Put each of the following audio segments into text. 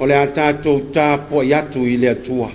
o le atatou tāpua i atu i le atua.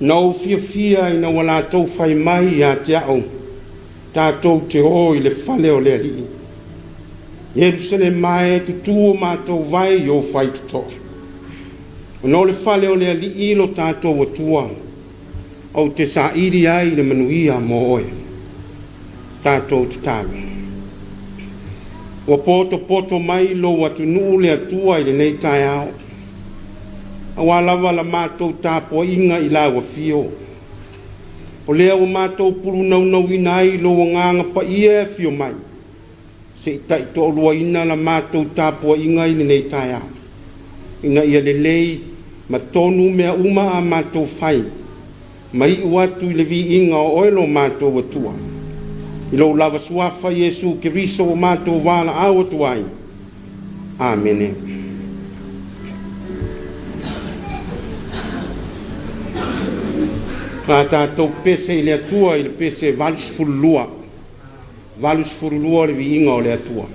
No fia ina wala tau fai mai ya te au. Tātou te o i le fale o le ali. Jerusalem mai tutu o mātou vai o fai tuto. No le fale o le ali ilo tātou atua. Au te sa iri ai le manuia mo oe. Tātou te tāwe. Wa poto mai lo watu nuu le atua i le nei tai au. Awa lava la mātou tāpua inga i la wafio. O lea o mātou puru nau inai lo nganga pa ia fio mai. Se tai to lua ina la mātou tāpua inga i nei tai au. Ina ia le lei ma tonu mea uma a mātou fai. Mai uatu i le vi inga o oelo mātou watua. I lo lava suafa Yesu ke riso o mātou wala au atuai. Amen. Tātou pese i le atua i le pese valus furulua. Valus furulua le vi inga o le atua.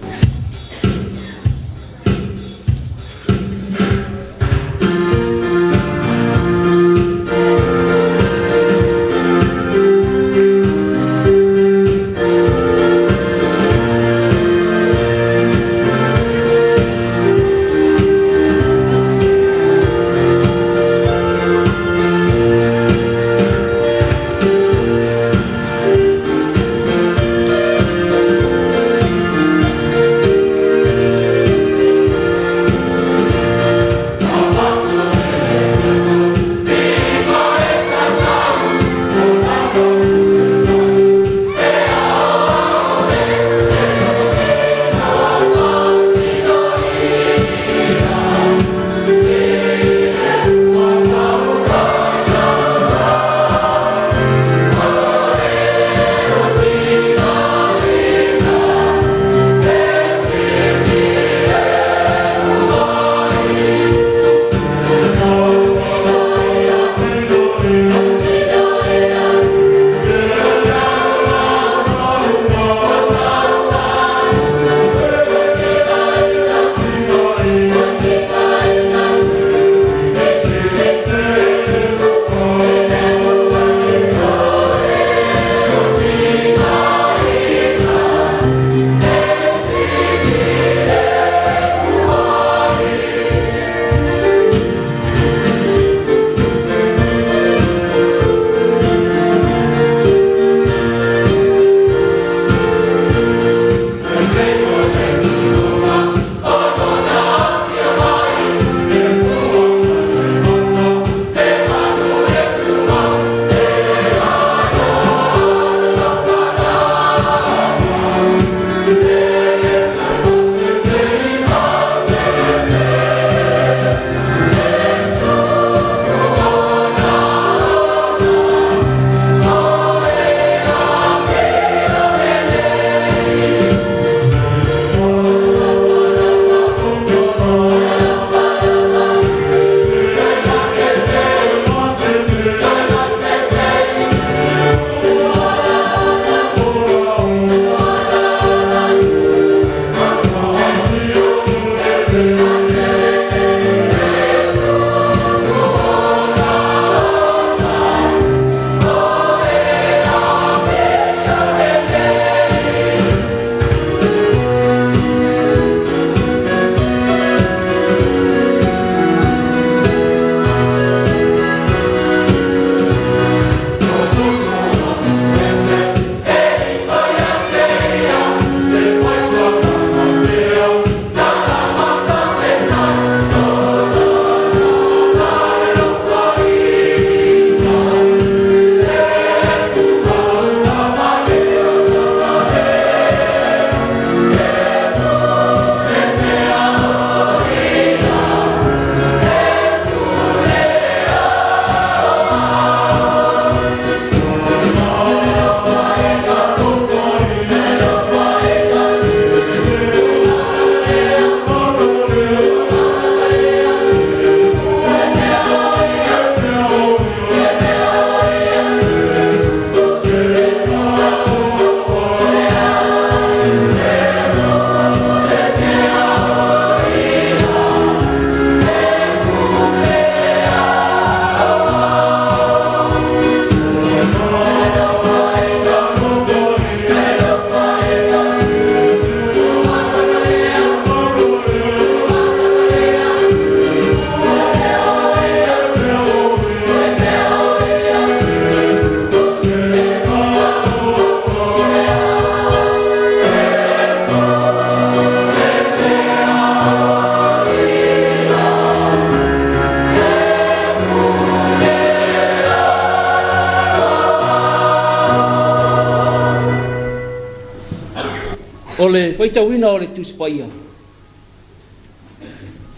Ole faitauina ole tusipaia.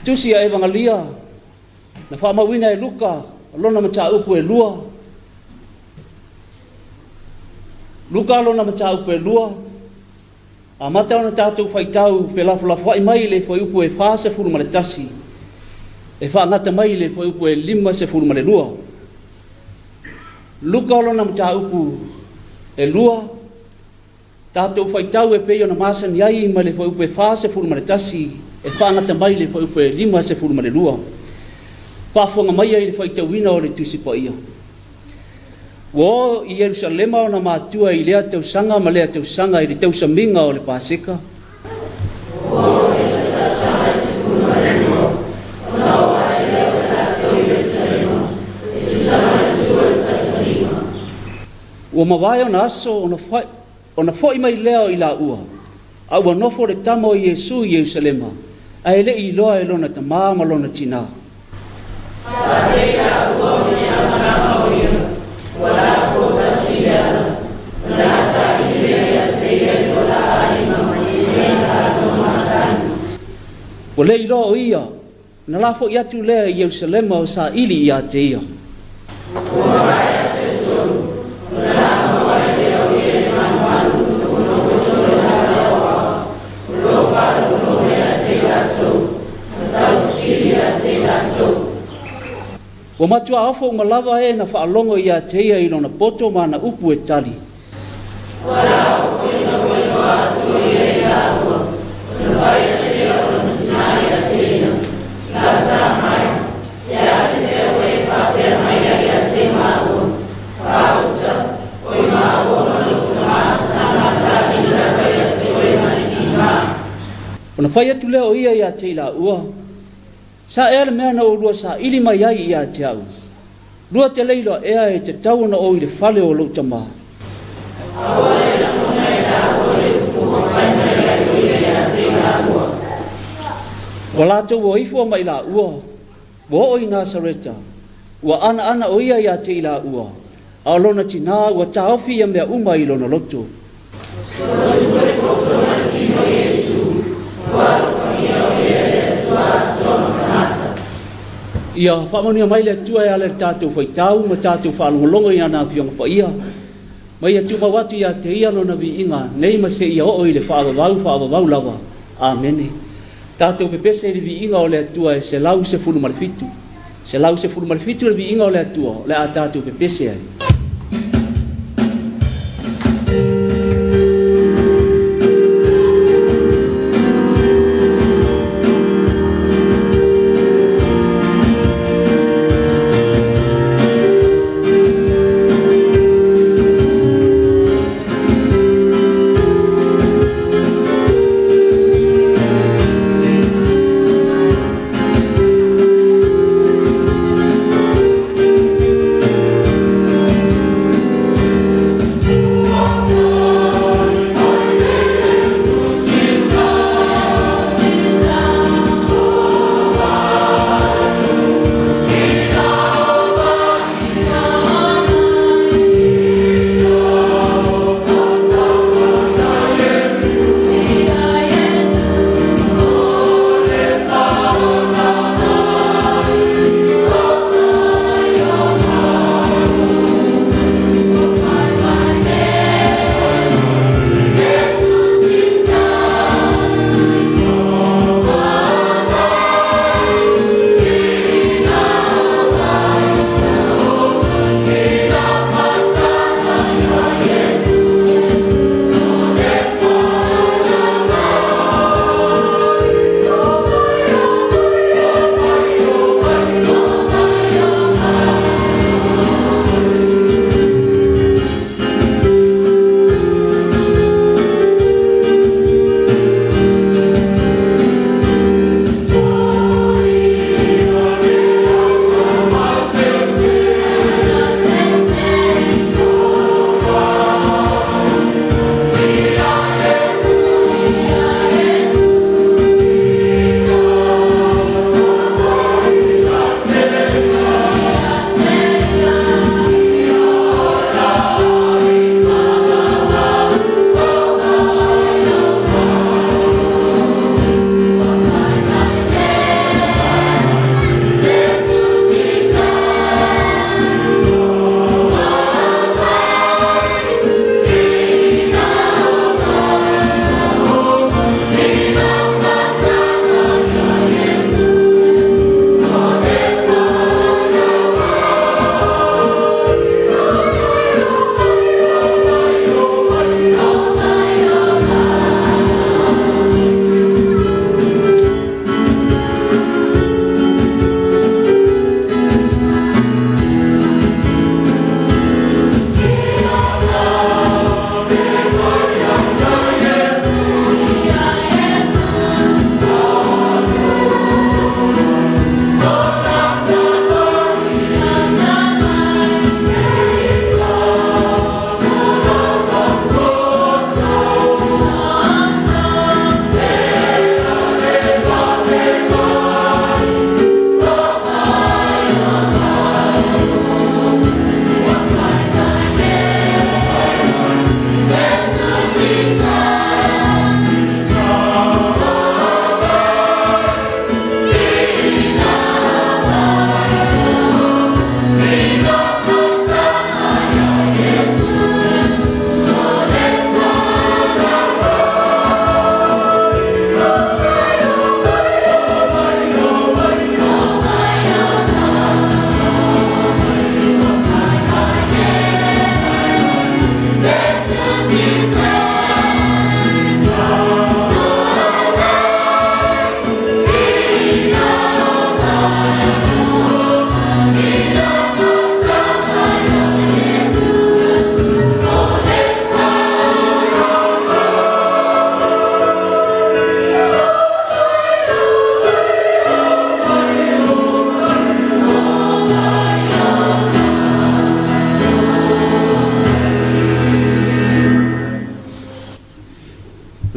Tusi a evangalia na whamawina e luka lona mata upu e lua. Luka lona mata upu e lua. A mata ona tātou whaitau whelafulafu ai mai le whai upu e whāse furu male tasi. E whaangata mai le whai upu e 5 se furu male lua. Luka lona mata upu e lua. Tātou whaitau e pei ona māsani ai ma le whai upu e whāse furu male tasi. E whaangata mai le whai upu e 5 se furu male lua. Whafonga mai ai le whaitauina o le tusipa ia. Wo i Yerusalema o na mātua i lea tau sanga ma lea tau sanga i le tau saminga o le Paseka. Wo i le tau sanga i se furu ma le lua. O na oa i lea o la tau i Yerusalema. E tu sanga i sua le tau saminga. Wo mawai o na aso o na fo i mai lea i la ua. A ua nofo le tamo i Yesu i Yerusalema. A ele i loa e lona tamā ma lona tina. Sapati ka ua o ni amanama o ia. Wala ko sa siya, wala sa iya siya wala ay mamaya sa masan. Wala ilo ia, nalafo ia tu le Yerusalem o sa ili ia te ia. Wala sa tulu, wala mawai leo ia manuanu kuno kuno lawa, kuno paru kuno ia siya so, sa siya siya so. Wa matua afo malawa e na whaalongo ia teia i lona poto ma na upu e tali. Wala o whina whina asu i e aua, na whaia tea o na Missionary Committee, la sa mai, se ari leo e whapea mai a te maua, whausa, o i maua manusa maasa, na masa i la whaia se o i manisi maa. O na whaia tu leo ia te la ua. Sa ea le mea na o lua sa ili mai ai ia te au. Lua te leilo ea e te tau na o i le whale o lau tama. Awale na mona e la awale kuwa whai mai ai o ia te la ua. Wala tau o ifo mai la ua. Wo o i Nasareta. Ua ana o ia te la ua. A lona tina ua taofi ia mea uma i lona loto. Ua sukure koso na tino Yesu. Ua whamia o ia e sua soma sanasa. Ia whamonia mai le tua e ale tātou whaitau, ma tātou whaalongolongo i ana pionga pa ia. Mai atu mawatu ia te ia lona vi inga, nei ma se ia o i le whaavavau lawa. Amene. Tātou pepese le vi inga o le atua e se lau se fulu marifitu. Se lau se fulu marifitu le vi inga o le atua, le a tātou pepese ai.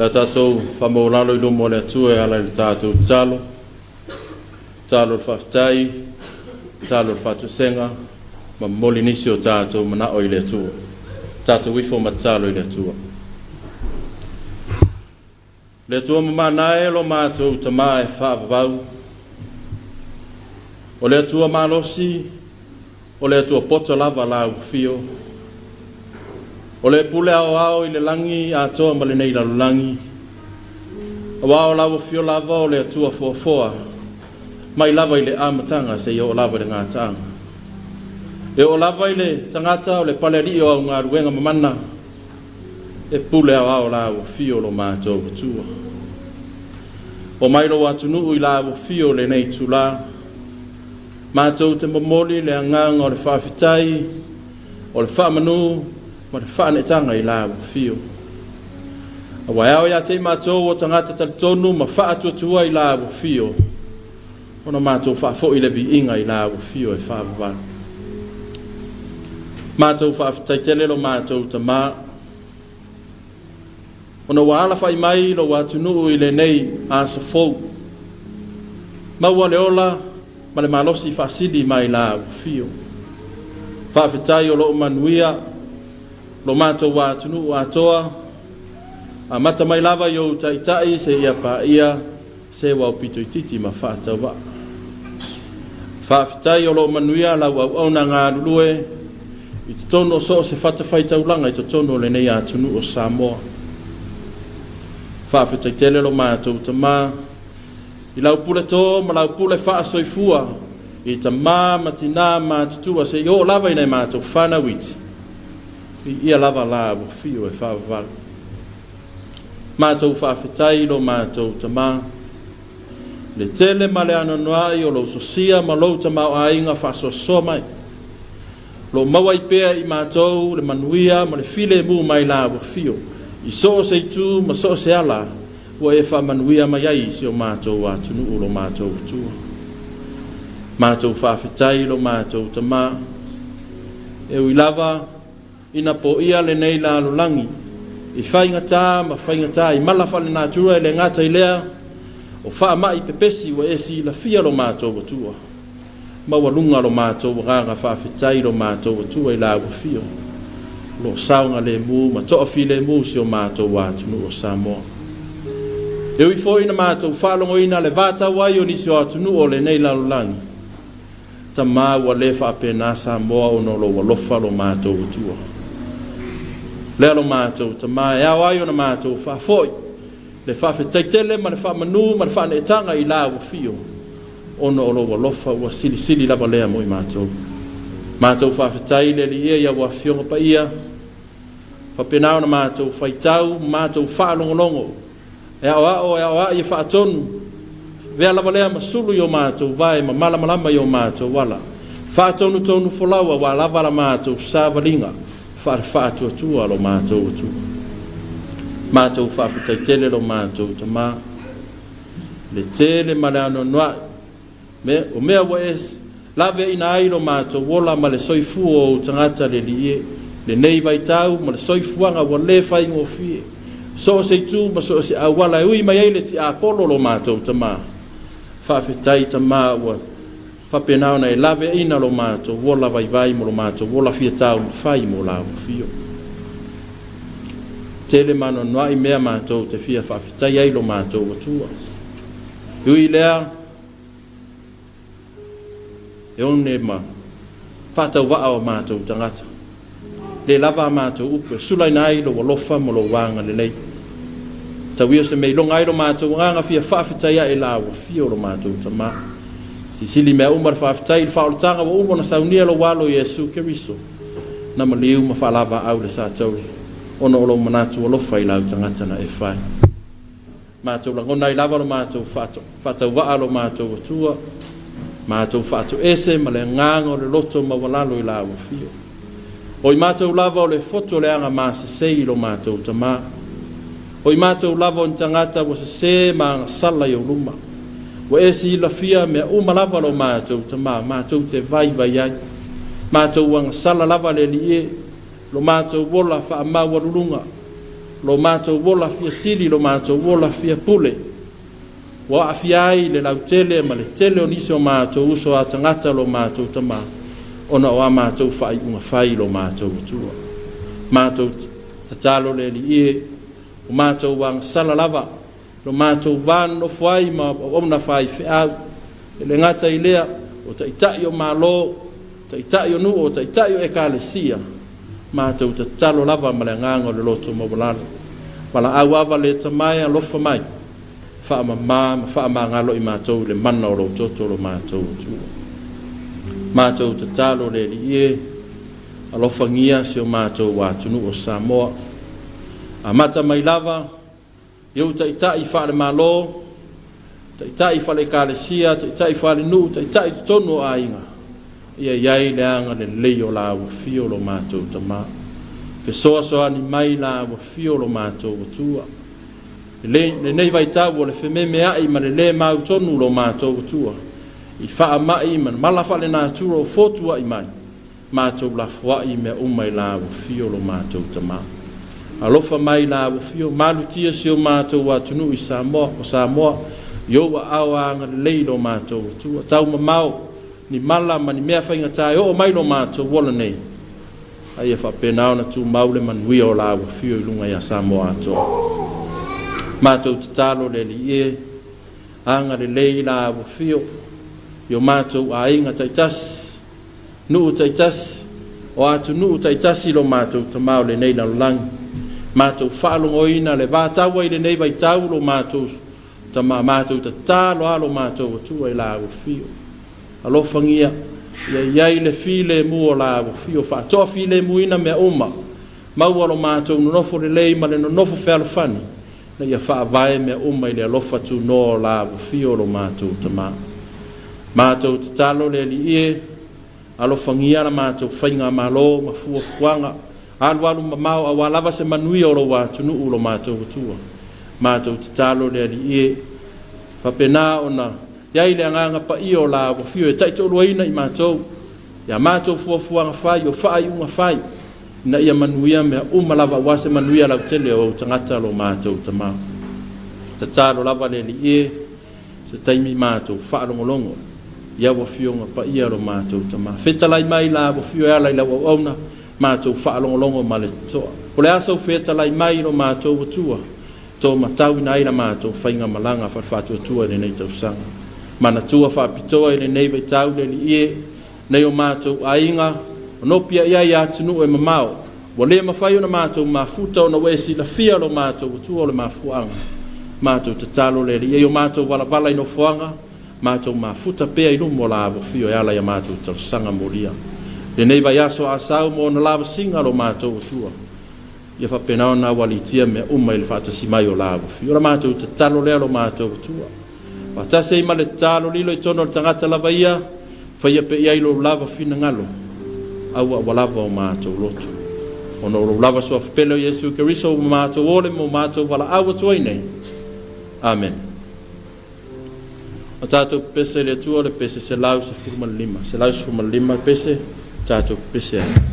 La tātou whamoralo I lomo le atua ala le tātou talo le whaftai, talo le whatusenga, ma moli nisi o tātou mana o I le atua. Tātou wifo ma talo I le atua. Le atua mamanae lo mātou tama e whaavavau. O le atua malosi, o le atua poto lava lau fio. O le pule ao I le langi a toa ma le nei lalu langi. A wao lawa fio lava o le atua foa. Mai lava I le amatanga se o lava le ngātanga. E o lava I le tangata o le paleri o au ngā ruenga mamana. E pule ao lawa fio lo mātou tua. O mai lo atunuu I lawa fio le nei tula. Mātou te momoli le anganga o le whawhitai, o le whamanu, ma le whaanetanga I lawa fio. A waiao ia te mātou o tangata talitonu ma whaatuatua I lawa fio. Ona mātou whaafo I le vi inga I lawa fio e whaavavana. Mātou whaaftai te lelo mātou ta mā. Ona waala whai mai lo watunuu I le nei a safou. Maua le ola ma le malosi whaasili mai lawa fio. Whaafetai o lo manuia lo mātou watunuu atoa. A mata mai lava yo taitai se ia pa ia se wau pito I titi ma whaatau wa. Whaafitai o lo manuia la wau au na ngā lulue I te tono so se whatawhai taulanga I te tono le nei atunu o Samoa. Whaafitai tele lo mātou ta mā I lau pule tō ma lau pule whaasoifua I ta mā matina mātutua se yo lava I nei mātou whanawiti. I ia lava la wa fio e whaavavala. Mātou whaafetai lo mātou ta mā. Le tele ma le anonoai o lo sosia ma lo ta mau ainga whaasosoa mai. Lo maua I pea I mātou le manuia ma le file mu mai la wa fio. I so se tu ma so se ala ua e whamanuia mai ai si o mātou atunu lo mātou tua. Mātou whaafetai lo mātou ta mā. E ui lava ina po ia le nei la lulangi. I whaingata ma whaingata I malafa le nātura le ngata I lea o wha mai pepesi wa esi la fia lo mātou watua. Maua lunga lo mātou ranga whaafetai lo mātou watua I la wafio. Lo saunga le mu ma toafi le mu si o mātou watunu o Samoa. E ui fo ina mātou whalongo ina le vata wai o nisi o atunu o le nei la lulangi. Ta mā ua le whaapena Samoa o no lo walofa lo mātou watua. Lea lo mātou ta mā e au ai o na mātou whaafoi. Le whaafetai tele ma le whaamanu ma le whaaneetanga I la wafio. Ono o lo walofa ua sili sili lava lea mo I mātou. Mātou whaafetai le li ia ua fionga pa ia. Whapenao na mātou whaitau, mātou whaalongolongo. E au a I whaatonu. Vea lava lea masulu I o mātou vai ma malamalama I o mātou wala. Whaatonu tonu folaua wa lava la mātou sāvalinga. Whaatuatua lo mātou atua. Mātou whaafetai tele lo mātou ta mā. Le tele ma le anonoa. O mea wa es. Lave ina ai lo mātou wola ma le soifu o tangata le lie. Le nei vai tau ma le soifuanga wa le whai ngofie. So se tu ma so se awala ui mai ele ti apolo lo mātou ta mā. Whaafetai ta mā ua. Whapenao nei lave ina lo mātou wola vai vai mo lo mātou wola fia tau whai mo la fio. Tele mano noa I mea mātou te fia whaafetai ai lo mātou watua. Ui lea e one ma whatau waa o mātou tangata. Le lava mātou upe sulai nai lo walofa mo lo wanga le lei. Tawia se mei longa ai lo mātou nganga fia whaafetai ai la wa fio lo mātou tamā. Si sili mea umar whaafetai il whaolotanga wa umona saunia lo walo Yesu Keriso. Na maliu ma whalava au le sātauri. ona o lo manatu o lofa I lau tangata na e whai. Mātou langona I lava lo mātou whātau waa lo mātou atua, mātou whātau ese ma le nganga o le loto ma walalo I lau fio. O I mātou lava o le foto le anga māsa sei lo mātou tamā. O I mātou lava o ni tangata wa se ma anga sala I o luma. Wa esi la fia mea lava lo mātou tamā, mātou te vai ai. Mātou anga sala lava le li e, lo mātou wola wha amaua rurunga, lo mātou wola fia siri, lo mātou wola fia pule. Wa afiai le lau tele, ma le tele o nisi o mātou uso a tangata lo mātou tamā. Ona o a mātou whai unga whai lo mātou utua. Mātou tatalo le li e, o mātou wang sala lava, lo mātou van no whai ma omna whai whiau. E le ngata I lea, o ta itai o mālo, ta itai o nu, o ta itai o ekalesia. Mātou ta talo lava ma le nganga o le loto mawalalo. Wala au awa le tamai a lofa mai. Wha ma ngalo I mātou le mana o lo toto lo mātou utua. Mātou ta talo le li e, a lofa ngia si o mātou wātunu o Samoa. A mata mai lava, iau ta itai wha le malo, ta itai wha le kalesia, ta itai wha le nu, ta itai tonu o ainga. Ia iai le anga le leo la ua fio lo mātou tamā. Fe soa soa ni mai la ua fio lo mātou utua. Le nei vai tau o le wheme mea I ma le mau tonu lo mātou utua. I wha mai ma mala wha le nā tura o fotua I mai. Mātou la whai mea umai la ua fio lo mātou tamā. Alofa mai la ua fio malutia si o mātou watunu I Samoa o Samoa. Iowa awa anga le leilo mātou utua. Tau mamau. Ni mala ma ni mea whainga tae o mai lo mātou wola nei. Ai e whapenao na tū maule manui o la ua fio I lunga I a Samoa atoa. Mātou te talo le li e, anga le lei la ua fio, I o mātou a inga taitasi, nuu taitasi, o atu nuu taitasi lo mātou tamau le nei na lulangi. Mātou whaalongo ina le vātaua I le nei vai tau lo mātou tamau mātou te talo alo mātou atua I la ua fio. Alofa ngia, iai le file mua la ua fio, wha toa file muina mea uma, maua lo mātou nonofo le lei ma le nonofo whalofani, na ia wha vai mea uma I le alofa tu no la ua fio lo mātou tamā. Mātou te talo le li e, alofa ngia la mātou whainga malo, ma fua fuanga, alu mamau a walava se manui o lo wātunu u lo mātou utua. Mātou te talo le li e, whapena ona, Iai le anganga pa I o la ua fio e taito luaina I mātou. Ia mātou fuafuanga whai o whai unga whai. Na ia manuia mea lava wase manuia lau tele o tangata lo mātou tamau. Ta tālo lava le li e, se taimi mātou whaalongolongo. Ia ua fionga pa ia lo mātou tamau. Whetalai mai la ua fio e alai lau au auna, mātou whaalongolongo ma le toa. O le asau whetalai mai lo mātou atua. Tō matau ina ina mātou whainga malanga whatu atua ne nei tausanga. Mana tua whapitoa I le nei vai tau le li e, nei o mātou ainga, o nopia ia I atunu e mamau. Wa le mawhai o na mātou mafuta o na wesi la fia lo mātou utua o le mafuanga. Mātou te talo le li e o mātou wala I no fuanga, mātou mafuta pea I lumo la ava fio e ala I mātou tausanga molia. Le nei vai aso asau mo na lava singa lo mātou utua. Ia whapenao na walitia me I le whatasimai o la ava fio. Ora mātou te talo le lo mātou utua. Wa tase I male talo lilo I tono tangata lava ia, whaia pe ia ilo lava fina ngalo, aua walava o mātou loto. Ono lo lava soa whapelo Yesu Keriso o mātou ole mo mātou wala awa tuai nei. Amen. O tātou pese le tua le pese se lau se furuma lima pese, tātou pese ai.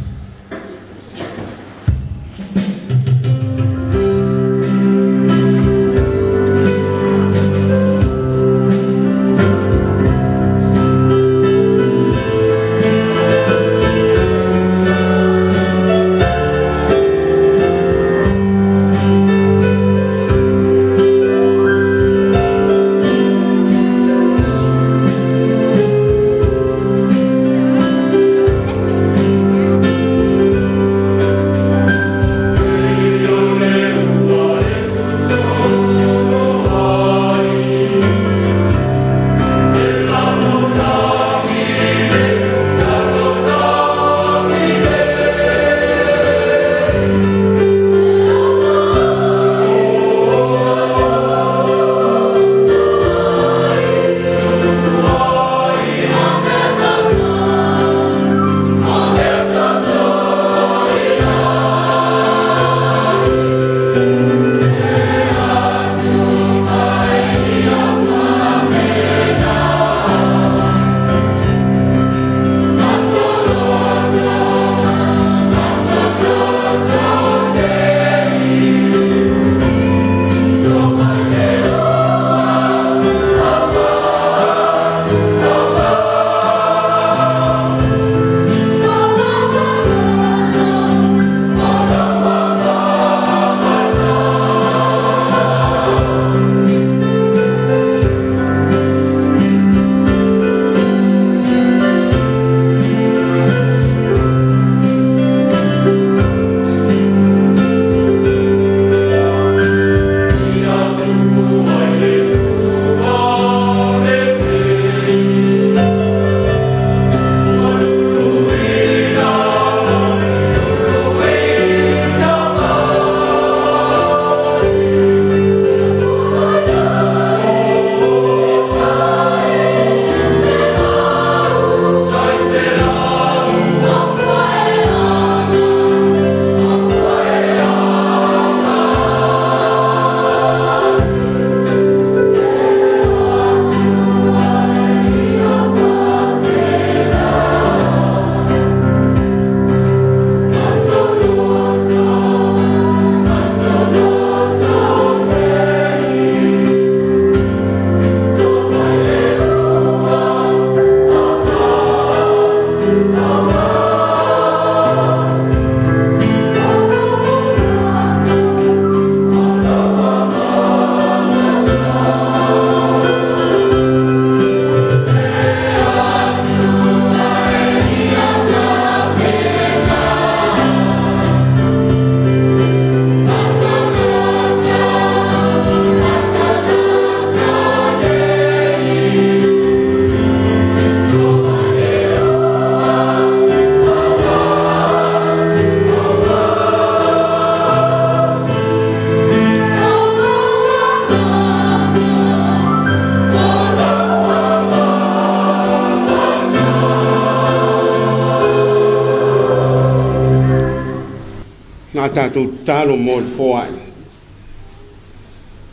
tātou talo mo le foai.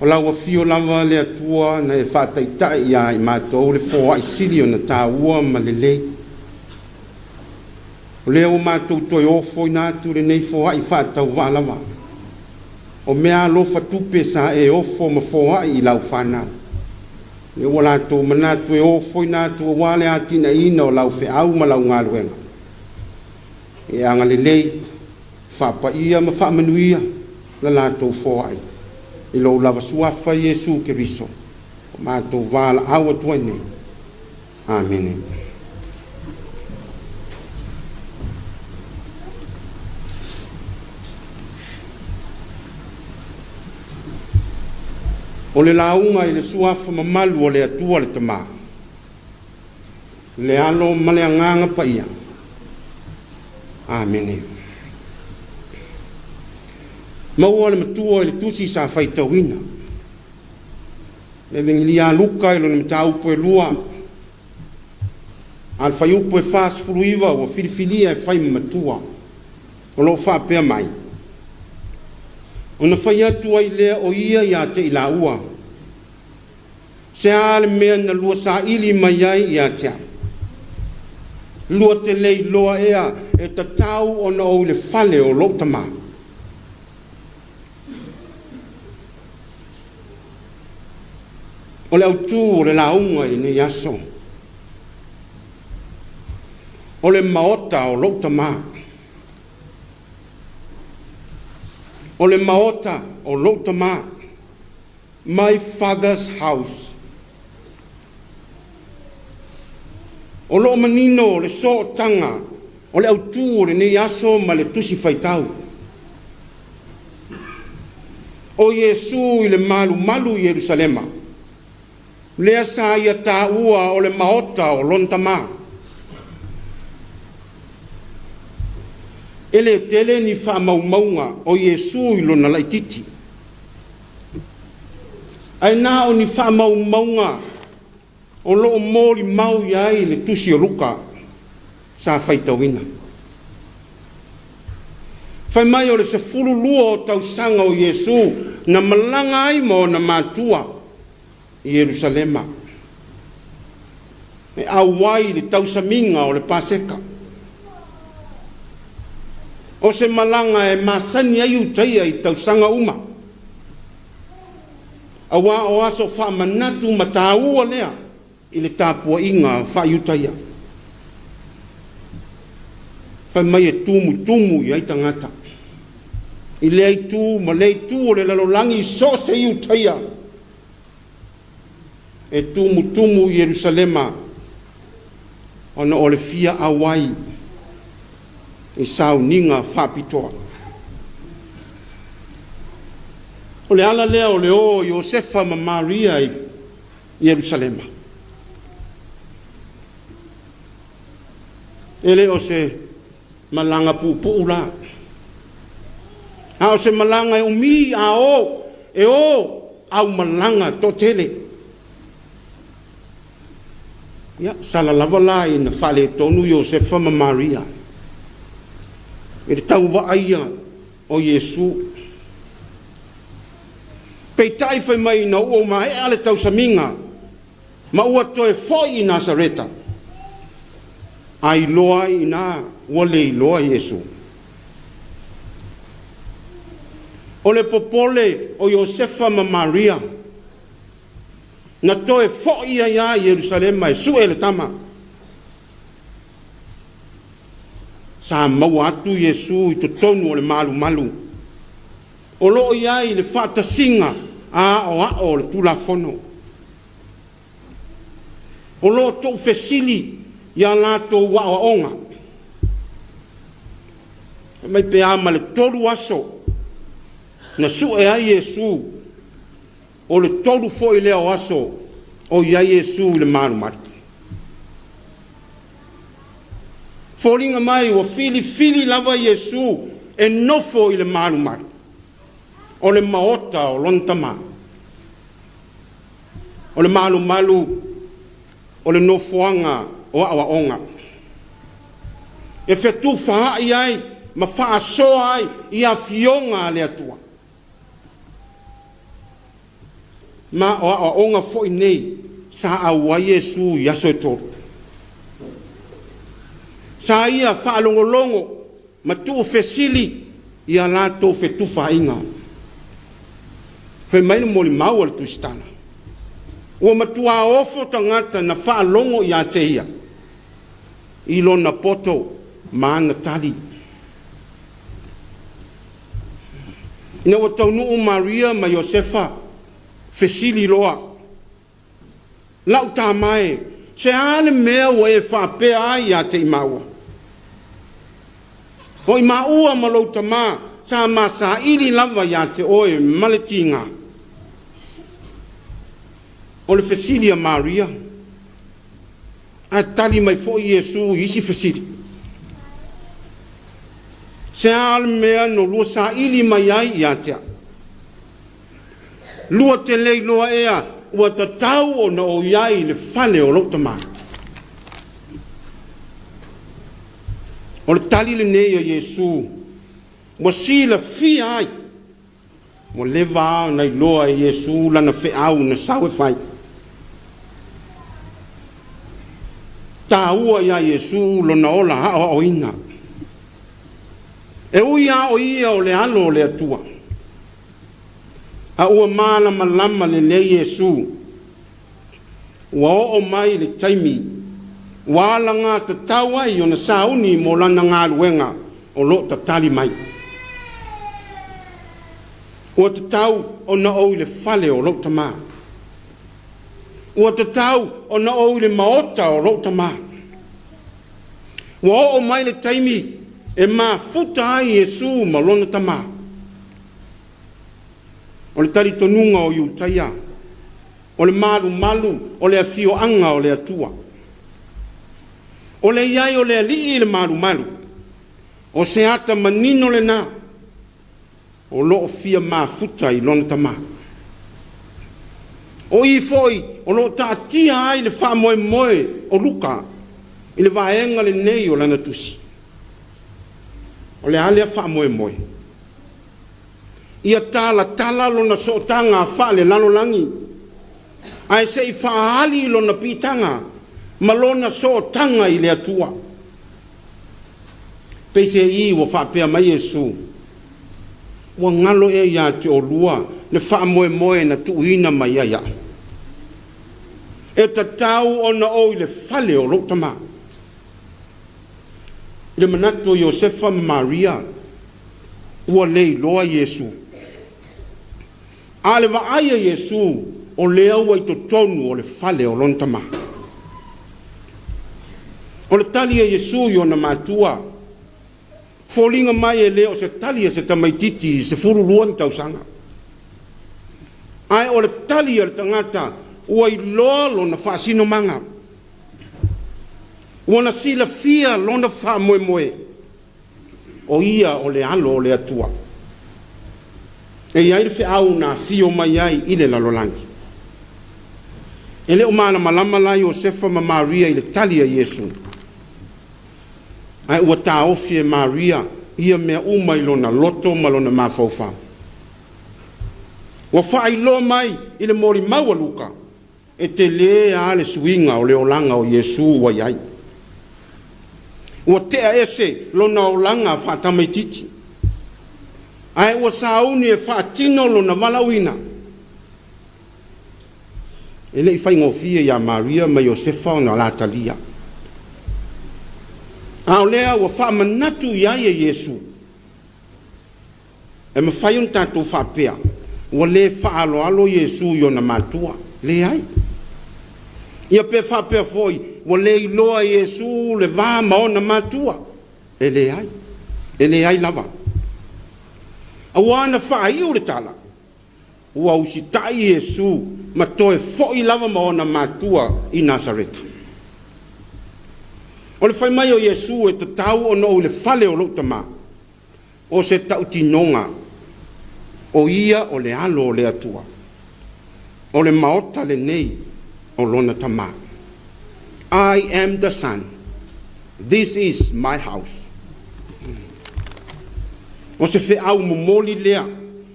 O lau afio lava le atua na e whātaitai ia I mātou le foai siri o na tāua ma le lei. O leo mātou toi ofo I nātu le nei foai whātau wālawa. O mea lofa tupe sa e ofo ma foai I lau whanau. Le wala tō manatu e ofo I nātu o wale atina ina o lau wheau ma lau ngāruenga. E anga le lei, whapa ia ma whamanuia, la lātou foai. I lo lava suafa Yesu Keriso. O mātou wala awa tuane. Amen. O le launga I le suafa mamalu o le atua le tama. Le alo ma le anganga pa ia. Amen. Maua le matua I le tusi sa whaitawina. Le vengi a luka I lo le mataupu e lua. Al whaiupu e whas furuiva o filifilia e whai matua. O lo whapea mai. O na whai atu ai lea o ia ia te ila ua. Se ale mea na lua sa ili mai ai ia te au. Lua te lei loa ea e ta tau o na o le fale o lo tama. O le autu o le launga I ne yaso. O le maota o lo tama. O le maota o lo tama. My father's house. O lo manino le so tanga. O le autu o le ne yaso ma le tusi faitau. O Yesu I le malu malu Yerusalema. Lea sa ia tā ua o le maota o lontama. Ele tele ni wha maumaunga o Yesu I lona laititi. Ai nā o ni wha maumaunga o loo mōri mau iai le tusi o luka sa whaitawina. Whai mai o le se furu lua o tausanga o Yesu na malanga ai mo na mātua I Yerusalema. E awai le tausaminga o le paseka. O se malanga e masani ai utaia I tausanga uma. Awa o aso wha manatu mataua lea I le tāpua inga wha utaia. Whai mai e tumu I ai tangata. I le ai tu, ma le ai tu o le lalolangi so se utaia. E tumu Yerusalema ona o le fia awai I Sauniga whapitoa. O le ala lea o le o Iosefa ma Maria I Yerusalema. Ele o se malanga pupu la. A o se malanga e umi a o e o au malanga to tele. Ya sala lava la I na fale tonu Iosefa ma Maria. E tau wa aia o Yesu. Peitai whai mai na ua ma e ale tau saminga. Ma ua toe foi I Nazareta. Ai loa I na wale I loa Yesu. O le popole o Iosefa ma Maria. Na toe foi ia Yerusalema e sue le tama. Sa mau atu Yesu I totonu o le malu malu. O loo ia I le whata singa a o le tulafono. O loo tō fesili ia lato wa o onga. Mai pe ama le toru aso. Na sue ai Yesu. O le toru foi leo aso. O ia Yesu le malu malu. Folinga mai o fili lava Yesu e nofo I le malu malu. O le maota o lontama. O le malu malu o le nofoanga o awaonga. E fetu wha ai ma whaasoa ai i a fionga le atua. Ma o onga fo nei sa awa Yesu i aso e tolu. Sa ia whaalongolongo ma tuu fesili i a lato fe tufa inga. Fe maina moli maua le tustana. Ua matua ofo tangata na whaalongo i a te ia. I lona poto maana tali. Ina wa taunuu Maria ma Josefa fesili loa. Lau tā mai, se ane mea wa e whapea ai a te imaua. O i maua ma lau tamā, sa ma sa ili lava ya te oe maletinga. O le fesili a Maria, a tali mai fo Yesu isi fesili. Se ane mea no lua sa ili mai ai ya te. Lua te lei loa ea, ua ta tau o na o iai le fale o lau tamā. O le tali le nei a Yesu, ua si la fi ai, ua lewa au na iloa e Yesu lana fe au na sau e fai. Ta ua ia Yesu lo na ola hao o ina. E ui a o ia o le alo o le atua. A ua mala malama le le Yesu. Ua o mai le taimi. Ua ala ngā tatau ai o na sauni mo lana ngā luenga o lo tatali mai. Ua tatau o na o le fale o lo tamā. Ua tatau o na o le maota o lo tamā. Ua o mai le taimi e mā futa ai Yesu ma lona tamā. O le tali tonunga o iutaia, o le malu malu, o le afio anga o le atua. O le iai o le alii le malu malu, o se ata manino le nā, o loo fia mafuta i lona tamā. O i foi, o loo taatia ai le wha moe moe o luka, i le vaenga le nei o lana tusi. O le alea wha moe moe. Ia tala lona sootanga a wha le lano langi. Ai se i whaali lona pitanga, ma lona sootanga i le atua. Peise i wa whapea mai Yesu. Wa ngalo e ia te o lua, le wha moe moe na tuina mai aia. E tatau o na o i le fale o lotama. Le manato Josefa Maria, ua lei loa Yesu. A le vaaya Yesu o lea ua i totonu o le fale o lontama. O le tali e Yesu i o na matua. Fōlinga mai e leo se tali e se tamaititi se furuluan tausanga. Ai o le tali e le tangata ua i loa lo na whaasino manga. Ua na sila fia lo na wha moe moe. O ia o le alo o le atua. E iai le au na fio mai ai i le lalolangi. E leo mana malama lai o Josefa ma Maria i le tali a Yesu. Ai ua taofi e Maria ia mea umai lona loto ma lona mafaufa. Ua whai lo mai i le mori maua luka. E te lea le suinga o le olanga o Yesu wa iai. Ua tea ese lona olanga whatamaititi. Ai ua sauni e whaatino lona walawina. E le i whai ngofia ia Maria ma Josefa o na latalia. Ao lea ua wha manatu iai e Yesu. E ma whai un tātou whapea. Ua le wha alo alo Yesu i o na matua. Le ai. Ia pe whapea foi. Ua le iloa Yesu le vā ma o na matua. E le ai. E le ai lava. Awana wha i ure tala. Ua usitai Yesu ma toe foi lava ma o na matua i Nazareta. O le whai mai o Yesu e te tau o no le fale o lotama. O se tau tinonga. O ia o le alo o le atua. O le maota le nei o lona tama. I am the son. This is my house. O se fe au momoli lea.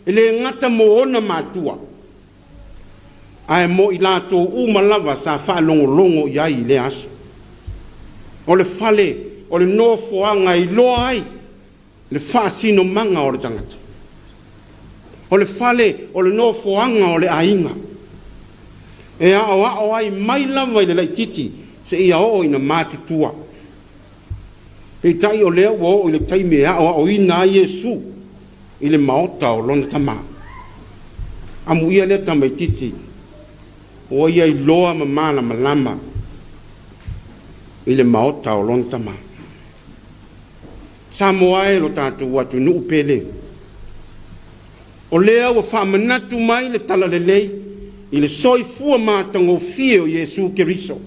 Ele ngata mo ona matua. Ai mo ilato umalava sa fa longo iai le aso. O le fale, o le nofo anga I loa ai. Le fa sino manga o le tangata. O le fale, o le nofo anga o le ainga. E ao ai mai lava I le laititi se ia o ina matutua. Pei tai o lea o I le taime o ina Yesu I le maota o lona tama. Amu ia le tamaititi. O ia I loa mamana malama. I le maota o lona tama. Samoa e lo tātou watu nuu pele. O lea wa whamanatu mai le tala le lei. I le soifua mātango fie o Yesu Keriso.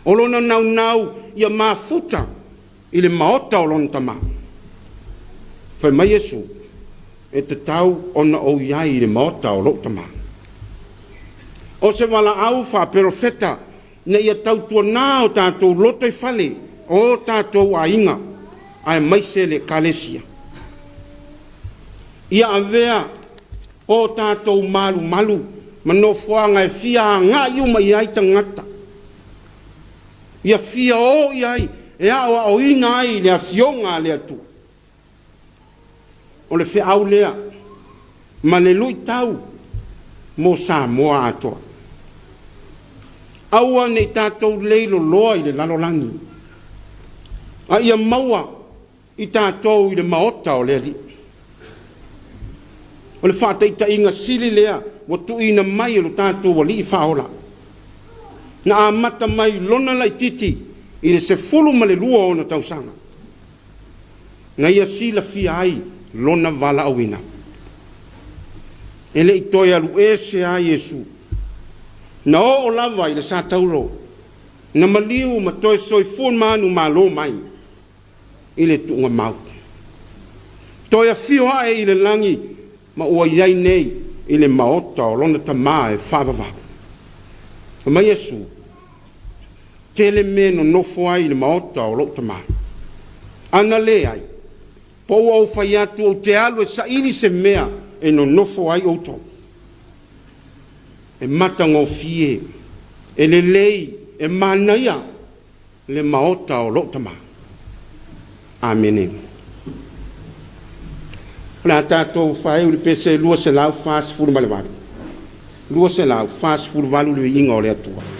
O lona nau ia mafuta I le maota o lona tama. Whai mai Yesu e te tau ona o iai I le maota o lona tama. O se wala au wha perofeta na ia tau tua nā o tātou loto I whale o tātou a inga ai maise le kalesia. Ia avea o tātou malu manofoanga e fia ngā iuma I ai tangata. Ia fia o iai e awa o ina ai le afionga le atu. O le fea au lea ma le lui tau mo Samoa atoa. Aua nei tātou leilo loa I le lalolangi. A ia maua I tātou I le maota o lea li. O le whātaita inga sili lea wa tuina mai o tātou wali I whaola. Na a mata mai lona lai titi I le se fulu ma le lua o na tausanga. Na ia sila fia ai lona vala awina. Ele I toi alu ese a Yesu. Na o lava I le sa tauro. Na maliu ma toi soi fun manu ma lo mai. I le tunga mau. Toi a fio hae I le langi ma ua iai nei I le maota o lona tama e whabava. Ma Yesu, tele me no nofo ai le maota o lona tama. Ana le ai, po au whai atu o te alu e sa ili se mea e no nofo ai o to. E matango fie, e le lei, e manaia, le maota o lona tama. Amen. Pela tātou whae uri pese lua se lau whaas furu malewaru. Lua se lau whaas furu walu lui inga o le atua. Oh,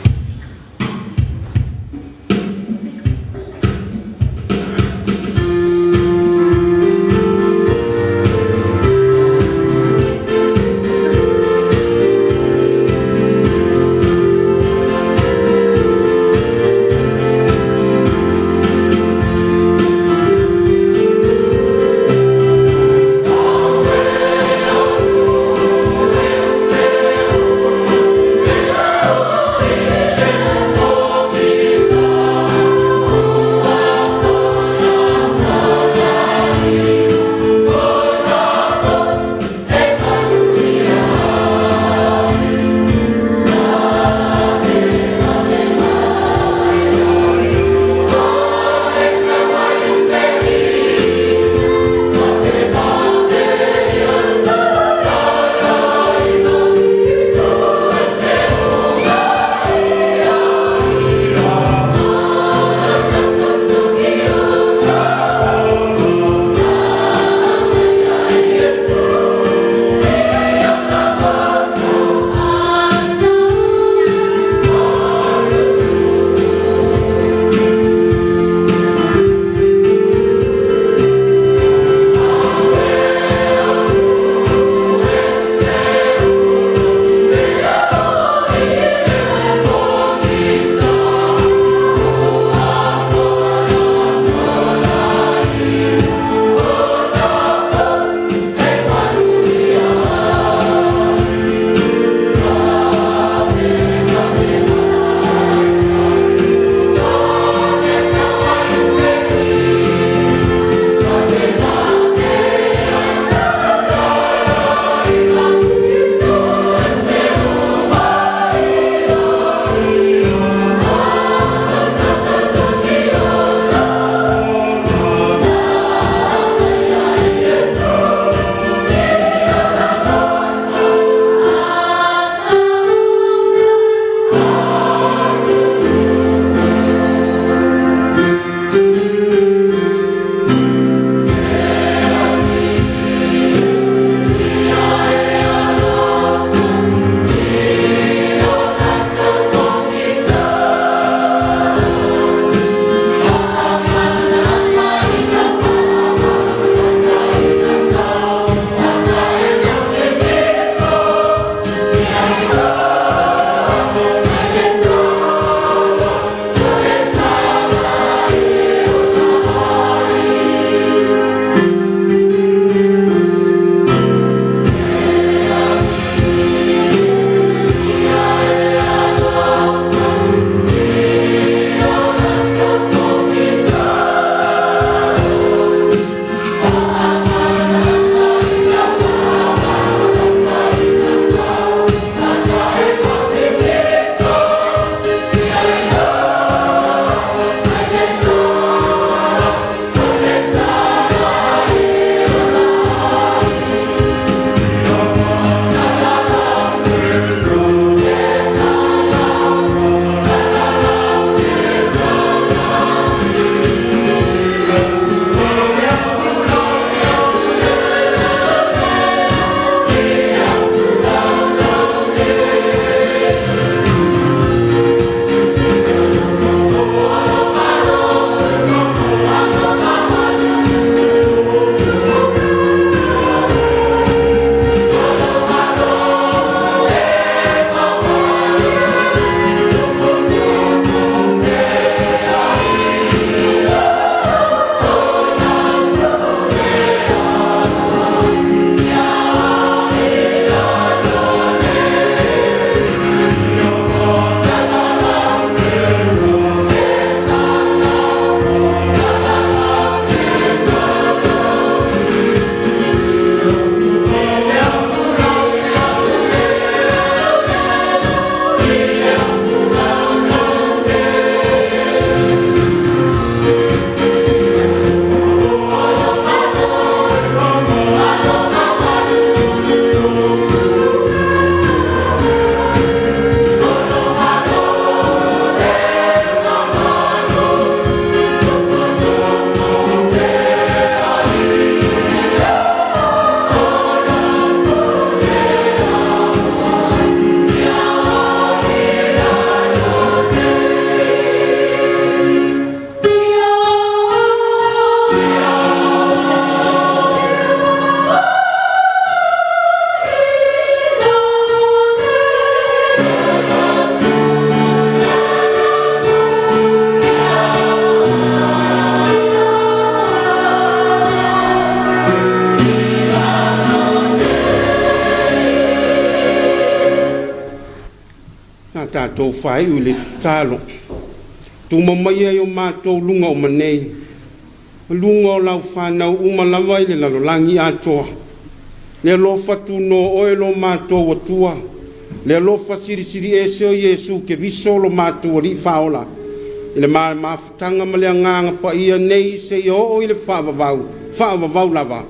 mātou whai u le tālo. Tu mamai ai o mātou lunga o manei. Lunga o lau whanau umalawa i le lalolangi atoa. Le lofa tu no oe lo mātou atua. Le lofa siri siri ese o Yesu ke viso lo mātou ri whaola. I le mawhatanga ma le nganga pa ia nei se i o i le whaavavau lava.